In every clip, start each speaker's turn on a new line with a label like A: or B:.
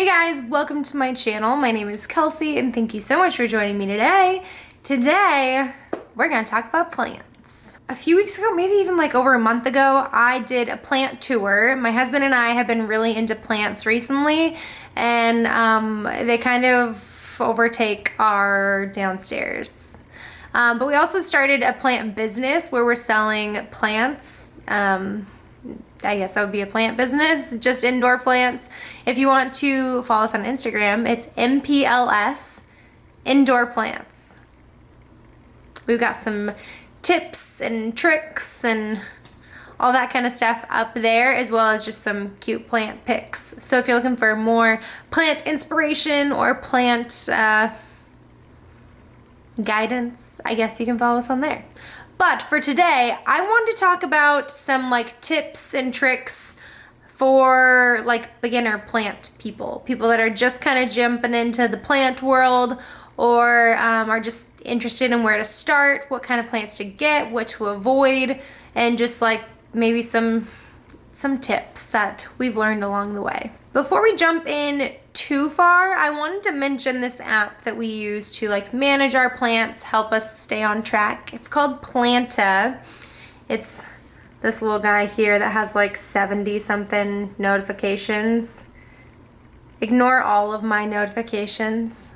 A: Hey guys, welcome to my channel. My name is Kelsey and thank you so much for joining me today. Today, we're gonna talk about plants. A few weeks ago, maybe even like over a month ago, I did a plant tour. My husband and I have been really into plants recently and they kind of overtake our downstairs. But we also started a plant business where we're selling plants. I guess that would be a plant business, just indoor plants. If you want to follow us on Instagram, it's MPLS Indoor Plants. We've got some tips and tricks and all that kind of stuff up there, as well as just some cute plant pics. So if you're looking for more plant inspiration or plant guidance, I guess you can follow us on there. But for today, I wanted to talk about some like tips and tricks for like beginner plant people that are just kind of jumping into the plant world or are just interested in where to start, what kind of plants to get, what to avoid, and just like maybe some tips that we've learned along the way. Before we jump in too far, I wanted to mention this app that we use to like manage our plants, help us stay on track. It's called Planta. It's this little guy here that has like 70 something notifications. Ignore all of my notifications.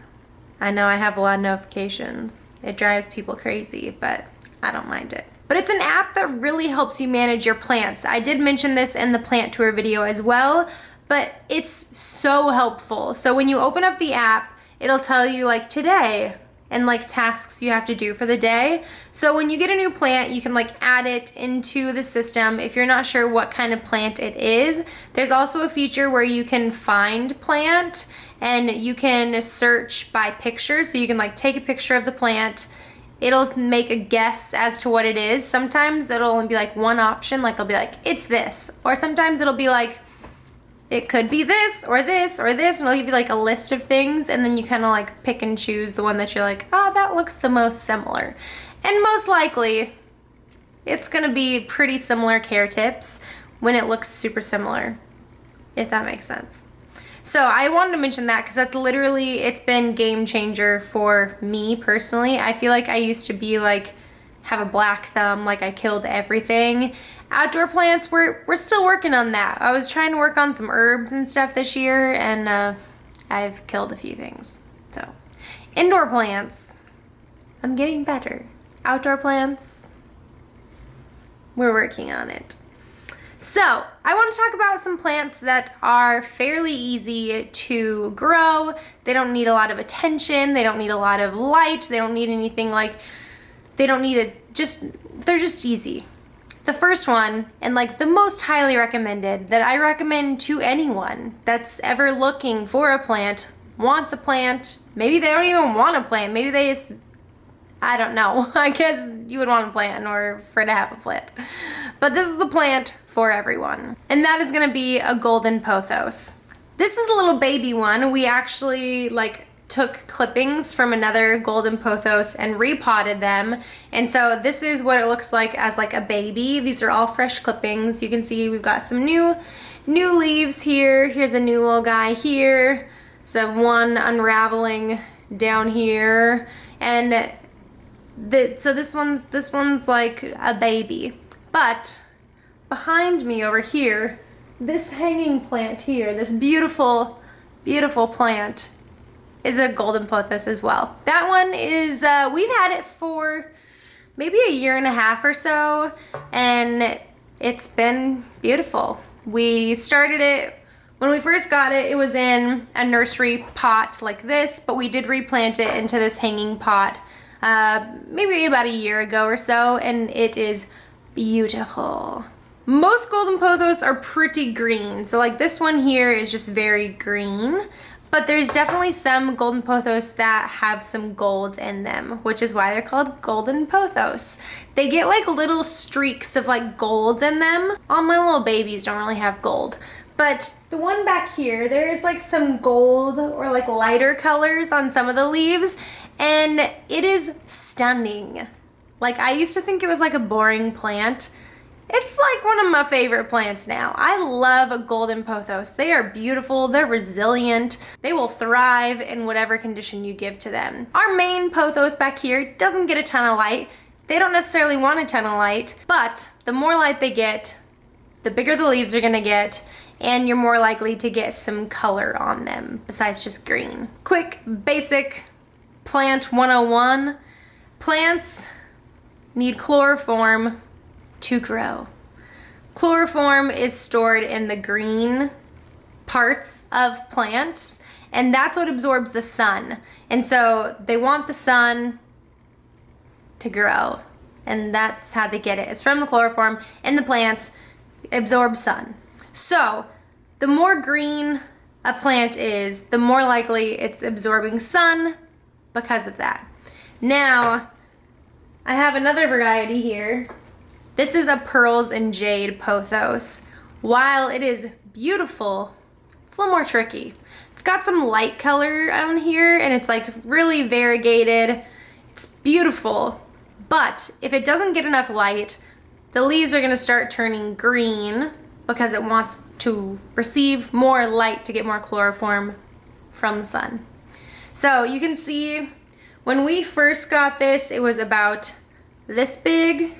A: I know I have a lot of notifications. It drives people crazy, but I don't mind it. But it's an app that really helps you manage your plants. I did mention this in the plant tour video as well, but it's so helpful. So when you open up the app, it'll tell you like today and like tasks you have to do for the day. So when you get a new plant, you can like add it into the system. If you're not sure what kind of plant it is, there's also a feature where you can find plant and you can search by picture. So you can like take a picture of the plant. It'll make a guess as to what it is. Sometimes it'll only be like one option, like it'll be like, it's this. Or sometimes it'll be like, it could be this or this or this, and it'll give you like a list of things, and then you kind of like pick and choose the one that you're like, oh, that looks the most similar. And most likely, it's gonna be pretty similar care tips when it looks super similar, if that makes sense. So I wanted to mention that because that's literally, it's been game changer for me personally. I feel like I used to be like, have a black thumb, like I killed everything. Outdoor plants, we're still working on that. I was trying to work on some herbs and stuff this year, and I've killed a few things. So, indoor plants, I'm getting better. Outdoor plants, we're working on it. So, I want to talk about some plants that are fairly easy to grow. They don't need a lot of attention. They don't need a lot of light. They don't need anything like, they don't need they're just easy. The first one, and like the most highly recommended, that I recommend to anyone that's ever looking for a plant, wants a plant, maybe they don't even want a plant, maybe they just, I don't know. I guess you would want a plant in order for to have a plant. But this is the plant for everyone. And that is gonna be a golden pothos. This is a little baby one. We actually like took clippings from another golden pothos and repotted them. And so this is what it looks like as like a baby. These are all fresh clippings. You can see we've got some new leaves here. Here's a new little guy here. So one unraveling down here. And so this one's like a baby. But behind me over here, this hanging plant here, this beautiful, beautiful plant, is a golden pothos as well. That one is, we've had it for maybe a year and a half or so, and it's been beautiful. We started it, when we first got it, it was in a nursery pot like this, but we did replant it into this hanging pot maybe about a year ago or so, and it is beautiful. Most golden pothos are pretty green, so like this one here is just very green. But there's definitely some golden pothos that have some gold in them, which is why they're called golden pothos. They get like little streaks of like gold in them. All my little babies don't really have gold. But the one back here, there is like some gold or like lighter colors on some of the leaves, and it is stunning. Like I used to think it was like a boring plant, It's like one of my favorite plants now. I love golden pothos. They are beautiful, they're resilient, they will thrive in whatever condition you give to them. Our main pothos back here doesn't get a ton of light. They don't necessarily want a ton of light, but the more light they get, the bigger the leaves are gonna get, and you're more likely to get some color on them besides just green. Quick, basic plant 101. Plants need chloroform to grow. Chloroform is stored in the green parts of plants, and that's what absorbs the sun. And so they want the sun to grow, and that's how they get it. It's from the chloroform, and the plants absorb sun. So the more green a plant is, the more likely it's absorbing sun because of that. Now, I have another variety here. This is a pearls and jade pothos. While it is beautiful, it's a little more tricky. It's got some light color on here, and it's like really variegated. It's beautiful, but if it doesn't get enough light, the leaves are gonna start turning green because it wants to receive more light to get more chloroform from the sun. So you can see when we first got this, it was about this big.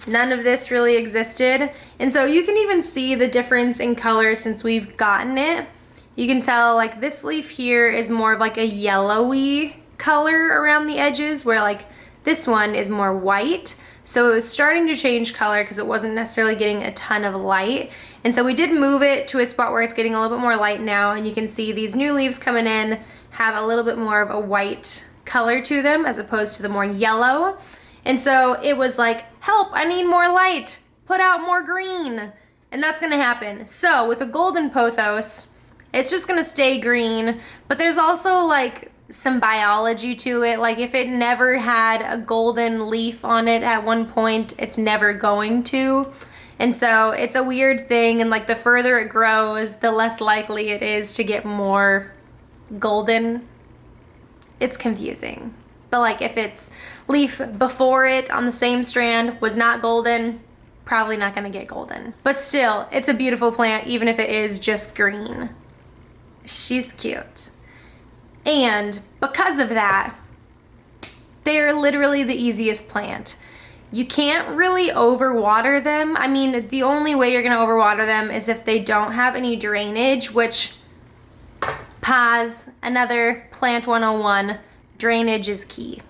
A: None of this really existed. And so you can even see the difference in color since we've gotten it. You can tell like this leaf here is more of like a yellowy color around the edges, where like this one is more white. So it was starting to change color because it wasn't necessarily getting a ton of light. And so we did move it to a spot where it's getting a little bit more light now, and you can see these new leaves coming in have a little bit more of a white color to them as opposed to the more yellow. And so it was like, help, I need more light, put out more green. And that's gonna happen. So with a golden pothos, it's just gonna stay green, but there's also like some biology to it. Like if it never had a golden leaf on it at one point, it's never going to. And so it's a weird thing, and like the further it grows, the less likely it is to get more golden. It's confusing. But like if its leaf before it on the same strand was not golden, probably not gonna get golden. But still, it's a beautiful plant even if it is just green. She's cute. And because of that, they're literally the easiest plant. You can't really overwater them. I mean, the only way you're gonna overwater them is if they don't have any drainage, which, pause, another plant 101, drainage is key.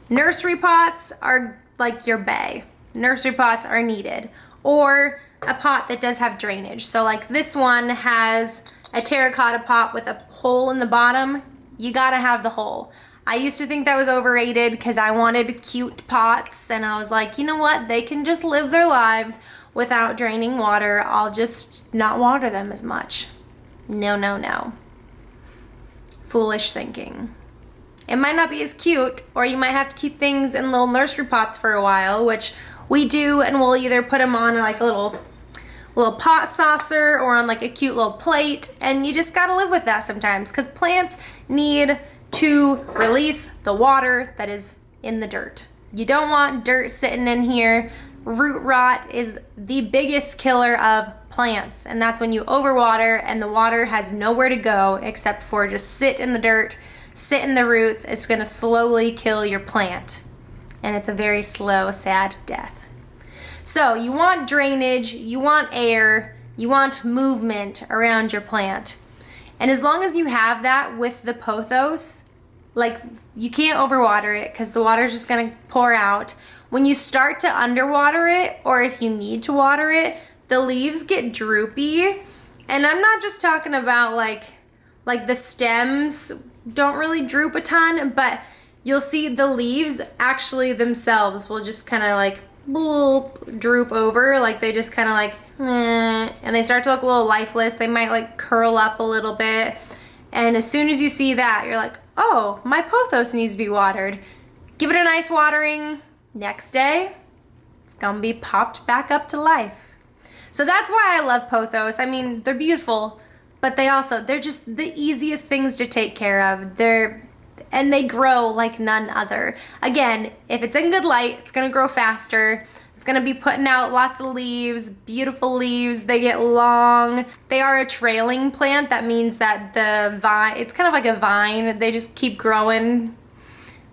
A: Nursery pots are like your bae. Nursery pots are needed. Or a pot that does have drainage. So like this one has a terracotta pot with a hole in the bottom. You gotta have the hole. I used to think that was overrated because I wanted cute pots, and I was like, you know what? They can just live their lives without draining water. I'll just not water them as much. No, no, no. Foolish thinking. It might not be as cute, or you might have to keep things in little nursery pots for a while, which we do, and we'll either put them on like a little pot saucer or on like a cute little plate, and you just gotta live with that sometimes because plants need to release the water that is in the dirt. You don't want dirt sitting in here. Root rot is the biggest killer of plants, and that's when you overwater and the water has nowhere to go except for just sit in the dirt, sit in the roots. It's gonna slowly kill your plant, and it's a very slow, sad death. So you want drainage, you want air, you want movement around your plant. And as long as you have that with the pothos, like you can't overwater it because the water's just gonna pour out. When you start to underwater it, or if you need to water it, the leaves get droopy. And I'm not just talking about like the stems don't really droop a ton, but you'll see the leaves actually themselves will just kind of like bloop, droop over, like they just kind of like meh, and they start to look a little lifeless. They might like curl up a little bit, and as soon as you see that, you're like, oh, my pothos needs to be watered. Give it a nice watering. Next day, it's gonna be popped back up to life. So that's why I love pothos. I mean, they're beautiful, but they're just the easiest things to take care of. And they grow like none other. Again, if it's in good light, it's gonna grow faster. It's gonna be putting out lots of leaves, beautiful leaves. They get long. They are a trailing plant. That means that the vine, it's kind of like a vine. They just keep growing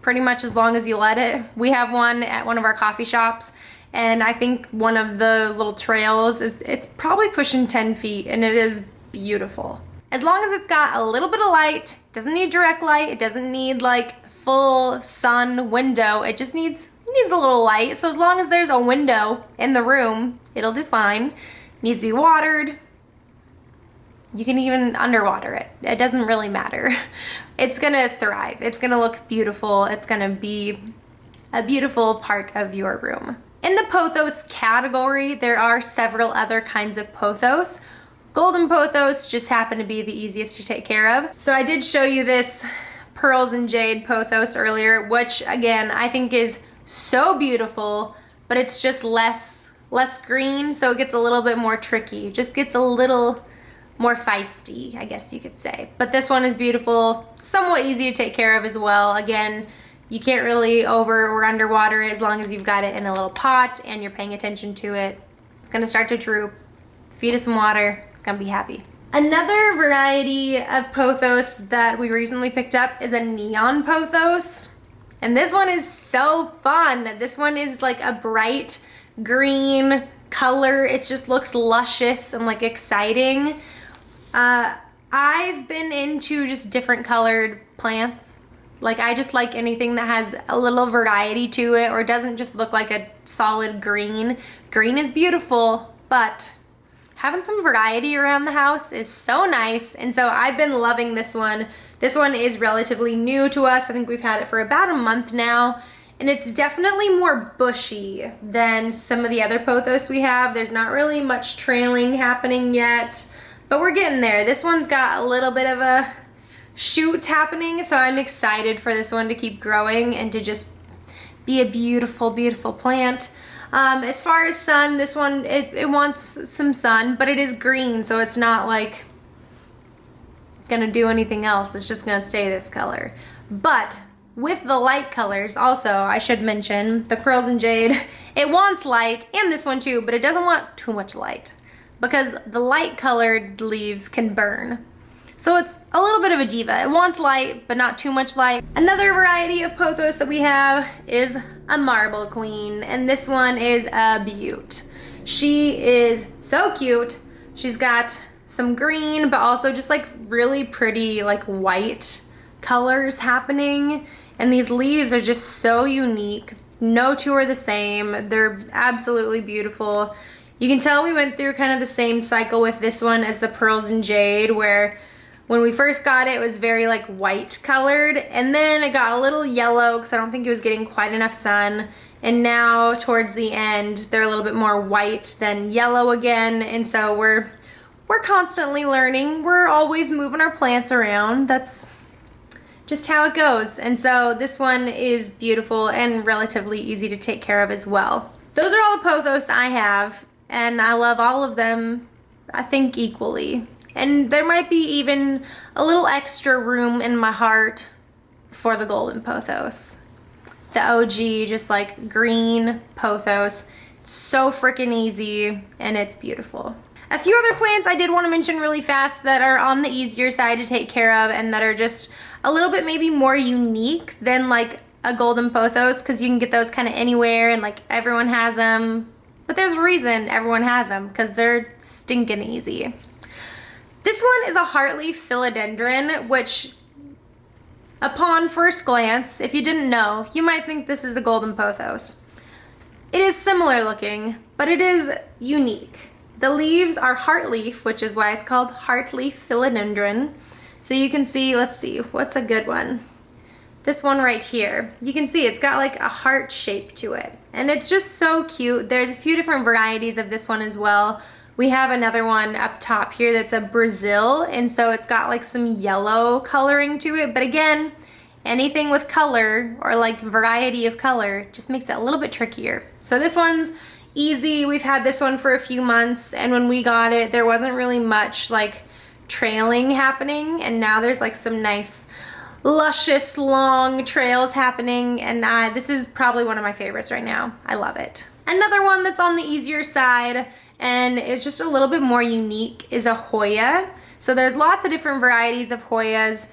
A: pretty much as long as you let it. We have one at one of our coffee shops, and I think one of the little trails it's probably pushing 10 feet, and it is beautiful. As long as it's got a little bit of light, doesn't need direct light, it doesn't need like full sun window, it just needs a little light. So as long as there's a window in the room, it'll do fine. Needs to be watered. You can even underwater it. It doesn't really matter. It's gonna thrive. It's gonna look beautiful. It's gonna be a beautiful part of your room. In the pothos category, there are several other kinds of pothos. Golden pothos just happen to be the easiest to take care of. So I did show you this pearls and jade pothos earlier, which again, I think is so beautiful, but it's just less green, so it gets a little bit more tricky. Just gets a little more feisty, I guess you could say. But this one is beautiful, somewhat easy to take care of as well. Again, you can't really over or underwater it as long as you've got it in a little pot and you're paying attention to it. It's gonna start to droop. Feed it some water, it's gonna be happy. Another variety of pothos that we recently picked up is a neon pothos. And this one is so fun. This one is like a bright green color. It just looks luscious and like exciting. I've been into just different colored plants. Like I just like anything that has a little variety to it or doesn't just look like a solid green. Green is beautiful, but having some variety around the house is so nice. And so I've been loving this one. This one is relatively new to us. I think we've had it for about a month now. And it's definitely more bushy than some of the other pothos we have. There's not really much trailing happening yet, but we're getting there. This one's got a little bit of a shoot happening, so I'm excited for this one to keep growing and to just be a beautiful, beautiful plant. As far as sun, this one, it wants some sun, but it is green, so it's not like gonna do anything else. It's just gonna stay this color. But with the light colors, also, I should mention, the pearls and jade, it wants light, and this one too, but it doesn't want too much light because the light colored leaves can burn. So it's a little bit of a diva. It wants light, but not too much light. Another variety of pothos that we have is a marble queen, and this one is a beaut. She is so cute. She's got some green, but also just like really pretty like white colors happening. And these leaves are just so unique. No two are the same. They're absolutely beautiful. You can tell we went through kind of the same cycle with this one as the pearls and jade, where when we first got it, it was very like white colored, and then it got a little yellow because I don't think it was getting quite enough sun. And now towards the end, they're a little bit more white than yellow again. And so we're constantly learning. We're always moving our plants around. That's just how it goes. And so this one is beautiful and relatively easy to take care of as well. Those are all the pothos I have, and I love all of them, I think, equally. And there might be even a little extra room in my heart for the golden pothos. The OG, just like green pothos. It's so freaking easy, and it's beautiful. A few other plants I did want to mention really fast that are on the easier side to take care of and that are just a little bit maybe more unique than like a golden pothos, because you can get those kind of anywhere and like everyone has them. But there's a reason everyone has them, because they're stinking easy. This one is a heartleaf philodendron, which upon first glance, if you didn't know, you might think this is a golden pothos. It is similar looking, but it is unique. The leaves are heartleaf, which is why it's called heartleaf philodendron. So you can see, let's see, what's a good one? This one right here. You can see it's got like a heart shape to it. And it's just so cute. There's a few different varieties of this one as well. We have another one up top here that's a Brazil, and so it's got like some yellow coloring to it. But again, anything with color or like variety of color just makes it a little bit trickier. So this one's easy. We've had this one for a few months, and when we got it, there wasn't really much like trailing happening, and now there's like some nice luscious long trails happening, and this is probably one of my favorites right now. I love it. Another one that's on the easier side and is just a little bit more unique is a Hoya. So there's lots of different varieties of Hoyas.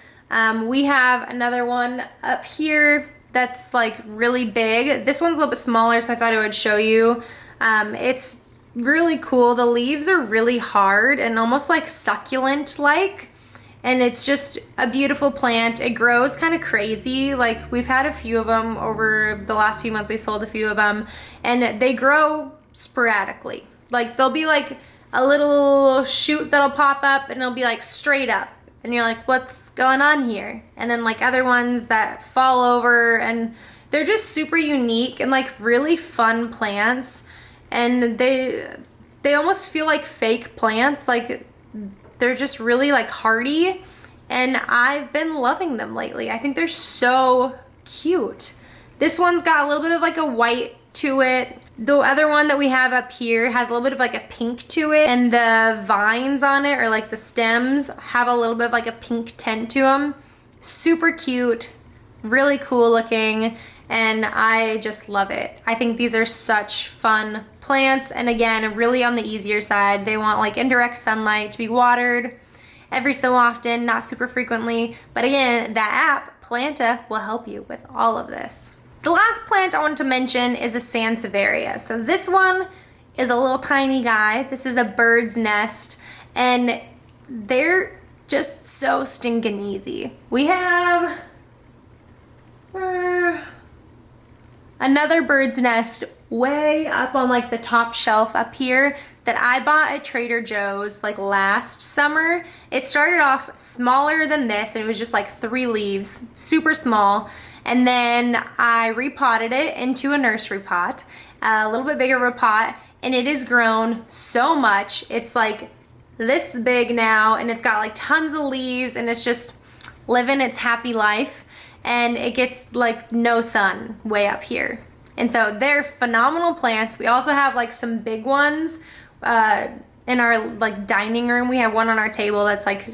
A: We have another one up here that's like really big. This one's a little bit smaller, so I thought I would show you. It's really cool. The leaves are really hard and almost like succulent-like. And it's just a beautiful plant. It grows kind of crazy. Like we've had a few of them over the last few months. We sold a few of them and they grow sporadically. Like there'll be like a little shoot that'll pop up and it'll be like straight up. And you're like, what's going on here? And then like other ones that fall over, and they're just super unique and like really fun plants. And they almost feel like fake plants. Like they're just really like hardy, and I've been loving them lately. I think they're so cute. This one's got a little bit of like a white to it. The other one that we have up here has a little bit of like a pink to it, and the vines on it, or like the stems, have a little bit of like a pink tint to them. Super cute, really cool looking, and I just love it. I think these are such fun plants, and again, really on the easier side. They want like indirect sunlight to be watered every so often, not super frequently. But again, that app, Planta, will help you with all of this. The last plant I want to mention is a Sansevieria. So this one is a little tiny guy. This is a bird's nest, and they're just so stinking easy. We have another bird's nest way up on like the top shelf up here that I bought at Trader Joe's like last summer. It started off smaller than this, and it was just like 3 leaves, super small. And then I repotted it into a nursery pot, a little bit bigger of a pot, and it has grown so much. It's like this big now, and it's got like tons of leaves, and it's just living its happy life. And it gets like no sun way up here. And so they're phenomenal plants. We also have like some big ones in our like dining room. We have one on our table that's like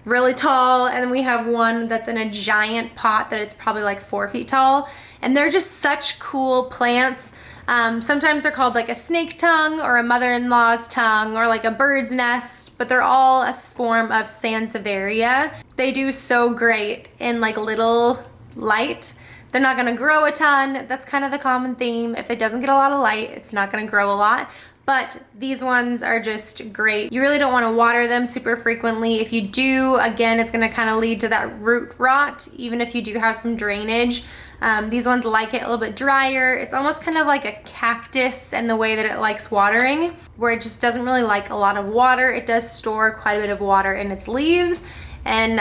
A: really tall, and then we have one that's in a giant pot that it's probably like 4 feet tall. And they're just such cool plants. Sometimes they're called like a snake tongue or a mother-in-law's tongue or like a bird's nest, but they're all a form of Sansevieria. They do so great in like little light. They're not gonna grow a ton. That's kind of the common theme. If it doesn't get a lot of light, it's not gonna grow a lot. But these ones are just great. You really don't want to water them super frequently. If you do, again, it's going to kind of lead to that root rot, even if you do have some drainage. These ones like it a little bit drier. It's almost kind of like a cactus in the way that it likes watering, where it just doesn't really like a lot of water. It does store quite a bit of water in its leaves, and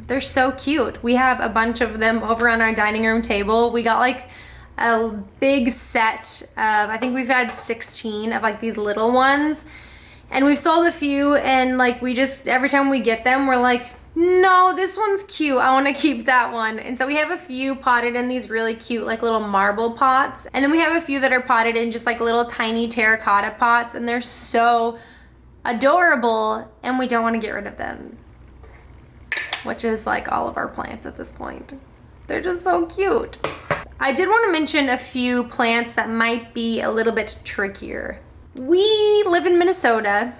A: they're so cute. We have a bunch of them over on our dining room table. We got like a big set of, I think we've had 16 of like these little ones, and we've sold a few, and like we just, every time we get them, we're like, no, this one's cute, I want to keep that one. And so we have a few potted in these really cute like little marble pots, and then we have a few that are potted in just like little tiny terracotta pots, and they're so adorable, and we don't want to get rid of them, which is like all of our plants at this point. They're just so cute. I did want to mention a few plants that might be a little bit trickier. We live in Minnesota.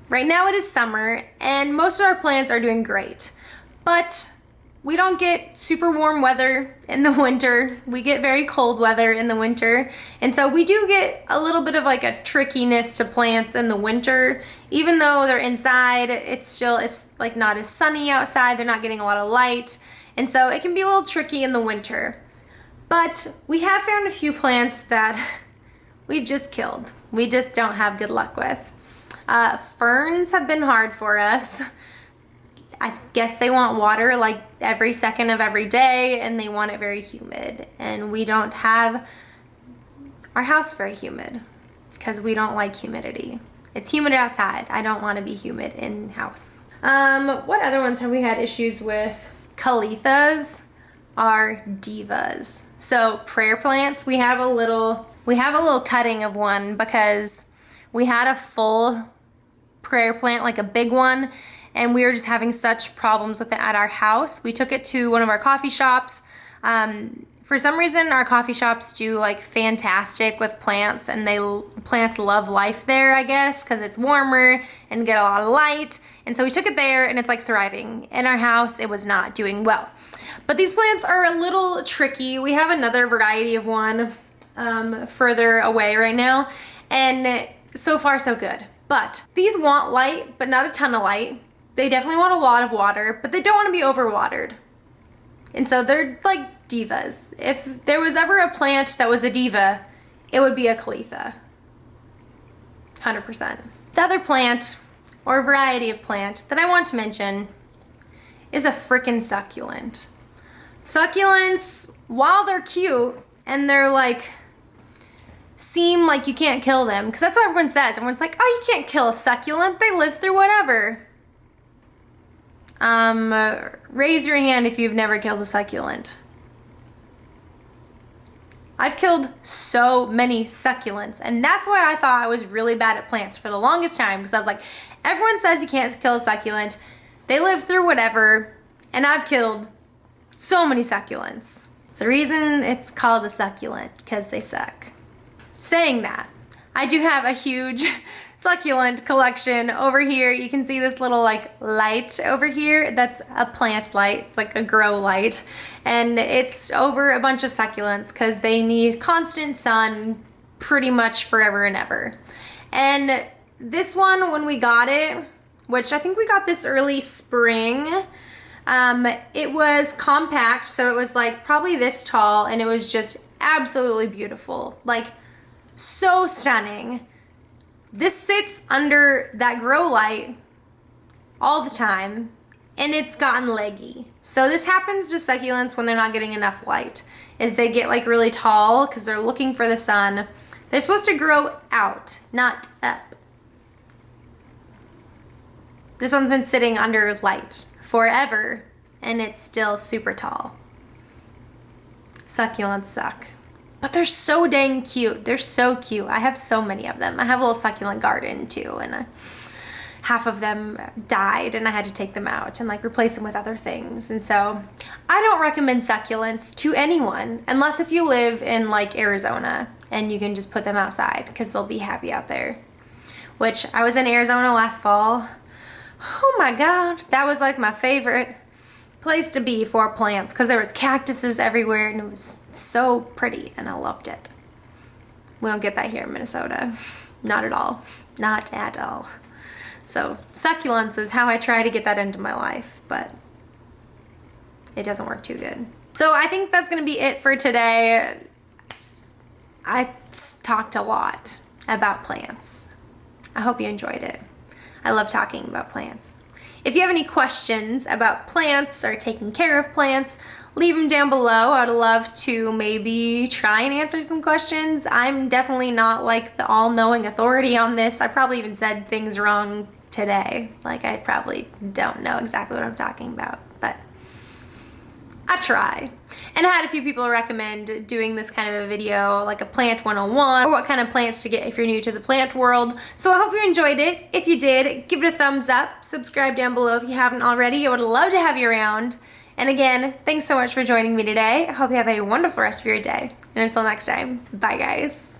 A: Right now it is summer, and most of our plants are doing great. But we don't get super warm weather in the winter. We get very cold weather in the winter. And so we do get a little bit of like a trickiness to plants in the winter. Even though they're inside, it's like not as sunny outside. They're not getting a lot of light. And so it can be a little tricky in the winter. But we have found a few plants that we've just killed. We just don't have good luck with. Ferns have been hard for us. I guess they want water like every second of every day, and they want it very humid. And we don't have our house very humid because we don't like humidity. It's humid outside. I don't want to be humid in house. What other ones have we had issues with? Calethas are divas. So prayer plants, we have a little cutting of one because we had a full prayer plant, like a big one, and we were just having such problems with it at our house. We took it to one of our coffee shops For some reason, our coffee shops do like fantastic with plants, and plants love life there, I guess, because it's warmer and get a lot of light. And so we took it there, and it's like thriving. In our house, it was not doing well. But these plants are a little tricky. We have another variety of one further away right now, and so far so good. But these want light, but not a ton of light. They definitely want a lot of water, but they don't want to be overwatered. And so they're like divas. If there was ever a plant that was a diva, it would be a Calitha. 100%. The other plant, or variety of plant, that I want to mention is a frickin' succulent. Succulents, while they're cute and they're like, seem like you can't kill them, because that's what everyone says. Everyone's like, oh, you can't kill a succulent. They live through whatever. Raise your hand if you've never killed a succulent. I've killed so many succulents, and that's why I thought I was really bad at plants for the longest time, because I was like, everyone says you can't kill a succulent. They live through whatever, and I've killed so many succulents. It's the reason it's called a succulent, because they suck. Saying that, I do have a huge succulent collection over here. You can see this little like light over here. That's a plant light. It's like a grow light. And it's over a bunch of succulents because they need constant sun pretty much forever and ever. And this one, when we got it, which I think we got this early spring, it was compact. So it was like probably this tall, and it was just absolutely beautiful. Like, so stunning. This sits under that grow light all the time, and it's gotten leggy. So this happens to succulents when they're not getting enough light, is they get like really tall because they're looking for the sun. They're supposed to grow out, not up. This one's been sitting under light forever, and it's still super tall. Succulents suck. But they're so dang cute. They're so cute. I have so many of them. I have a little succulent garden too, and half of them died, and I had to take them out and like replace them with other things. And so I don't recommend succulents to anyone, unless if you live in like Arizona and you can just put them outside because they'll be happy out there. Which, I was in Arizona last fall. Oh my God, that was like my favorite place to be for plants, because there was cactuses everywhere, and it was so pretty, and I loved it. We don't get that here in Minnesota. Not at all. Not at all. So succulents is how I try to get that into my life, but it doesn't work too good. So I think that's gonna be it for today. I talked a lot about plants. I hope you enjoyed it. I love talking about plants. If you have any questions about plants or taking care of plants, leave them down below. I'd love to maybe try and answer some questions. I'm definitely not like the all-knowing authority on this. I probably even said things wrong today. Like, I probably don't know exactly what I'm talking about, but I try. And I had a few people recommend doing this kind of a video, like a plant 101, or what kind of plants to get if you're new to the plant world. So I hope you enjoyed it. If you did, give it a thumbs up, subscribe down below if you haven't already. I would love to have you around. And again, thanks so much for joining me today. I hope you have a wonderful rest of your day. And until next time, bye guys.